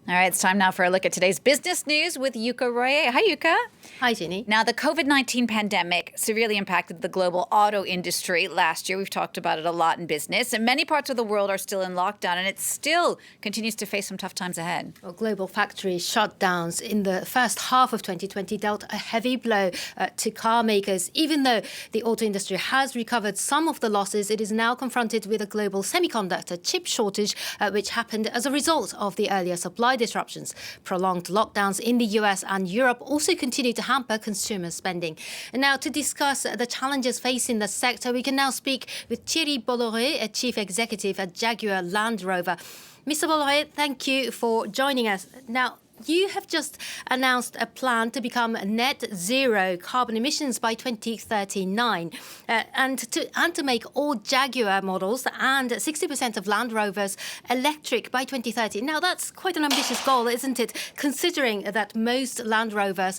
All right, it's time now for a look at today's business news with Yuka Royer. Hi, Yuka. Hi, Jenny. Now, the COVID-19 pandemic severely impacted the global auto industry last year. We've talked about it a lot in business, and many parts of the world are still in lockdown, and it still continues to face some tough times ahead. Well, global factory shutdowns in the first half of 2020 dealt a heavy blow to car makers. Even though the auto industry has recovered some of the losses, it is now confronted with a global semiconductor chip shortage, which happened as a result of the earlier supply disruptions. Prolonged lockdowns in the US and Europe also continue to hamper consumer spending. And now, to discuss the challenges facing the sector, we can now speak with Thierry Bolloré, a chief executive at Jaguar Land Rover. Mr. Bolloré, thank you for joining us. Now, you have just announced a plan to become net zero carbon emissions by 2039 and to make all Jaguar models and 60% of Land Rovers electric by 2030. Now, that's quite an ambitious goal, isn't it, considering that most Land Rovers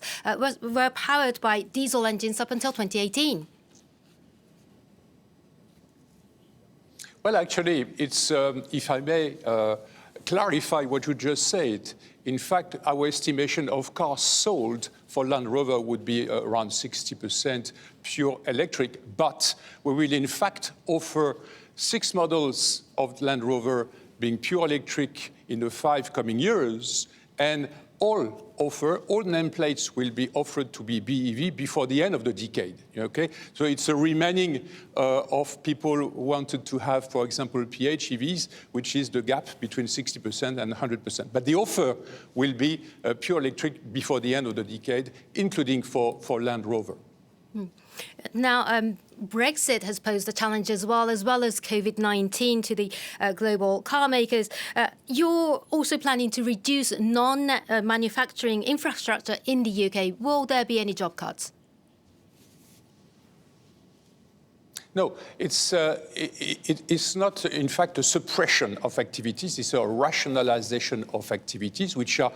were powered by diesel engines up until 2018? Well, actually, it's, if I may clarify what you just said, in fact, our estimation of cars sold for Land Rover would be around 60% pure electric, but we will in fact offer 6 models of Land Rover being pure electric in the 5 coming years, and all nameplates will be offered to be BEV before the end of the decade, okay? So it's a remaining of people who wanted to have, for example, PHEVs, which is the gap between 60% and 100%. But the offer will be pure electric before the end of the decade, including for Land Rover. Now, Brexit has posed a challenge as well as COVID-19 to the global car makers. You're also planning to reduce non-manufacturing infrastructure in the UK. Will there be any job cuts? No, it's not, in fact, a suppression of activities. It's a rationalization of activities, which are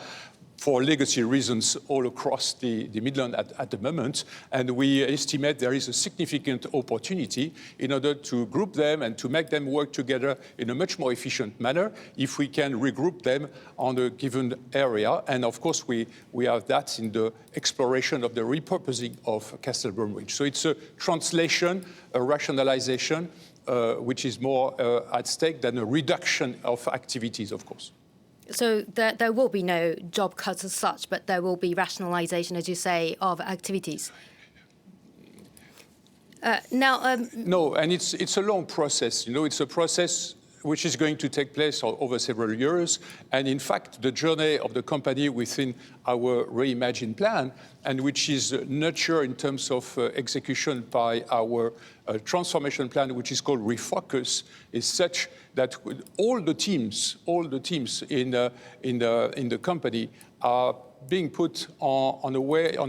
for legacy reasons all across the Midlands at the moment. And we estimate there is a significant opportunity in order to group them and to make them work together in a much more efficient manner if we can regroup them on a given area. And of course, we have that in the exploration of the repurposing of Castle Bromwich. So it's a translation, a rationalization, which is more at stake than a reduction of activities, of course. So there will be no job cuts as such, but there will be rationalisation, as you say, of activities. No, and it's a long process. You know, it's a process which is going to take place over several years. And in fact, the journey of the company within our Reimagine plan, and which is nurtured in terms of execution by our transformation plan, which is called Refocus, is such that all the teams in the company are being put on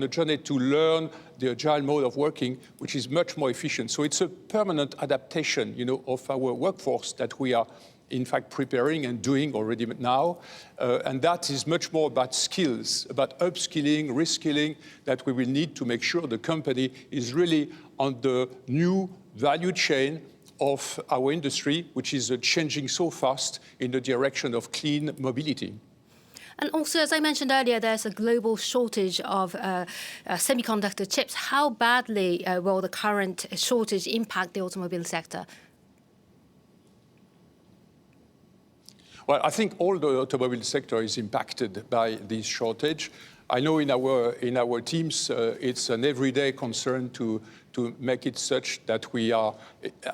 a journey to learn the agile mode of working, which is much more efficient. So it's a permanent adaptation, you know, of our workforce that we are, in fact, preparing and doing already now. And that is much more about skills, about upskilling, reskilling, that we will need to make sure the company is really on the new value chain of our industry, which is changing so fast in the direction of clean mobility. And also, as I mentioned earlier, there's a global shortage of semiconductor chips. How badly will the current shortage impact the automobile sector? Well, I think all the automobile sector is impacted by this shortage. I know in our teams, it's an everyday concern to make it such that we are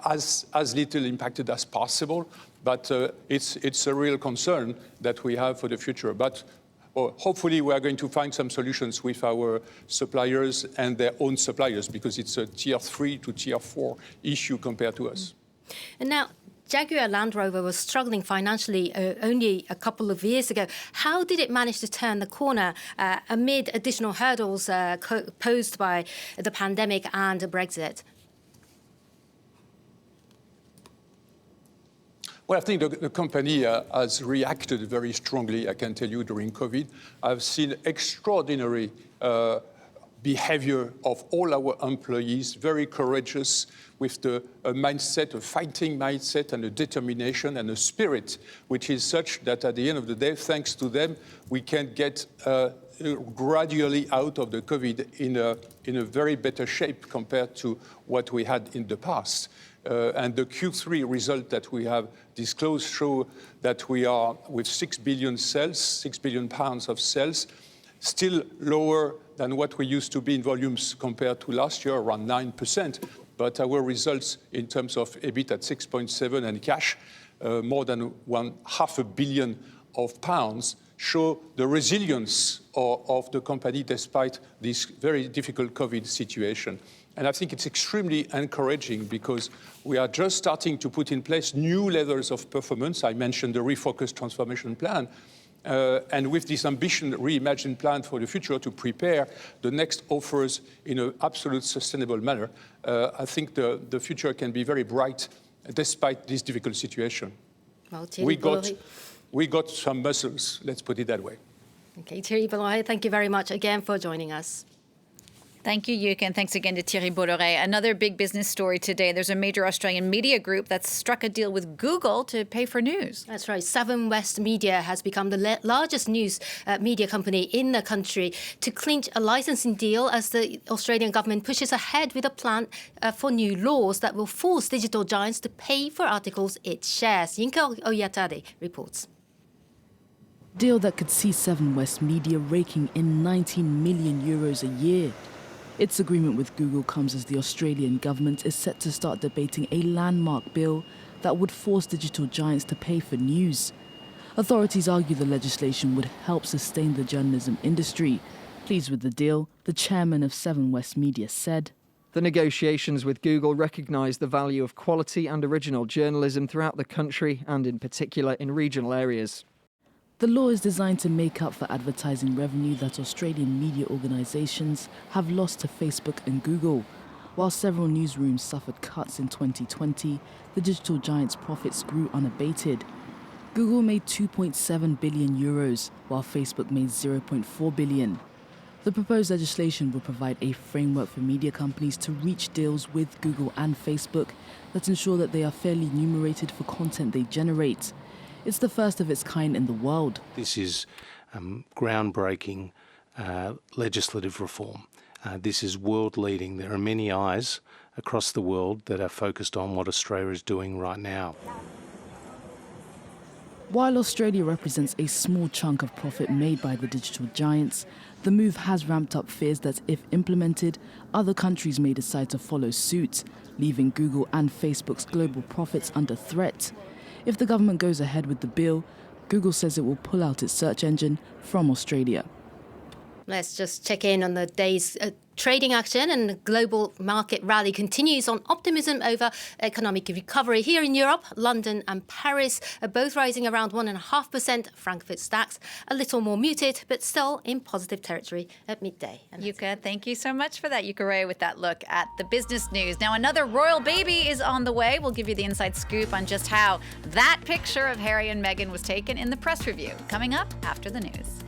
as little impacted as possible. But it's a real concern that we have for the future. But hopefully we are going to find some solutions with our suppliers and their own suppliers, because it's a tier 3 to tier 4 issue compared to us. And now, Jaguar Land Rover was struggling financially only a couple of years ago. How did it manage to turn the corner amid additional hurdles posed by the pandemic and Brexit? Well, I think the company has reacted very strongly, I can tell you, during COVID. I've seen extraordinary behavior of all our employees, very courageous, with a mindset, a fighting mindset and a determination and a spirit, which is such that at the end of the day, thanks to them, we can get gradually out of the COVID in a very better shape compared to what we had in the past. And the Q3 result that we have disclosed show that we are with 6 billion sales, 6 billion pounds of sales, still lower than what we used to be in volumes compared to last year, around 9%. But our results in terms of EBIT at 6.7 and cash, more than £500 million show the resilience of the company despite this very difficult COVID situation. And I think it's extremely encouraging because we are just starting to put in place new levels of performance. I mentioned the Refocus transformation plan. And with this ambition, Reimagine plan for the future to prepare the next offers in an absolute sustainable manner, I think the future can be very bright despite this difficult situation. Well, we got some muscles, let's put it that way. Okay, Thierry Bolloré, thank you very much again for joining us. Thank you, Yuka, and thanks again to Thierry Bolloré. Another big business story today. There's a major Australian media group that's struck a deal with Google to pay for news. That's right. Seven West Media has become the largest news media company in the country to clinch a licensing deal as the Australian government pushes ahead with a plan for new laws that will force digital giants to pay for articles it shares. Yinka Oyatade reports. Deal that could see Seven West Media raking in €19 million a year. Its agreement with Google comes as the Australian government is set to start debating a landmark bill that would force digital giants to pay for news. Authorities argue the legislation would help sustain the journalism industry. Pleased with the deal, the chairman of Seven West Media said, "The negotiations with Google recognise the value of quality and original journalism throughout the country and in particular in regional areas." The law is designed to make up for advertising revenue that Australian media organisations have lost to Facebook and Google. While several newsrooms suffered cuts in 2020, the digital giant's profits grew unabated. Google made €2.7 billion, while Facebook made €0.4 billion. The proposed legislation will provide a framework for media companies to reach deals with Google and Facebook that ensure that they are fairly remunerated for content they generate. It's the first of its kind in the world. This is groundbreaking legislative reform. This is world-leading. There are many eyes across the world that are focused on what Australia is doing right now. While Australia represents a small chunk of profit made by the digital giants, the move has ramped up fears that if implemented, other countries may decide to follow suit, leaving Google and Facebook's global profits under threat. If the government goes ahead with the bill, Google says it will pull out its search engine from Australia. Let's just check in on the day's trading action, and the global market rally continues on optimism over economic recovery. Here in Europe, London and Paris are both rising around 1.5%. Frankfurt DAX a little more muted, but still in positive territory at midday. Yuka, thank you so much for that, Yuka Ray, with that look at the business news. Now, another royal baby is on the way. We'll give you the inside scoop on just how that picture of Harry and Meghan was taken in the press review, coming up after the news.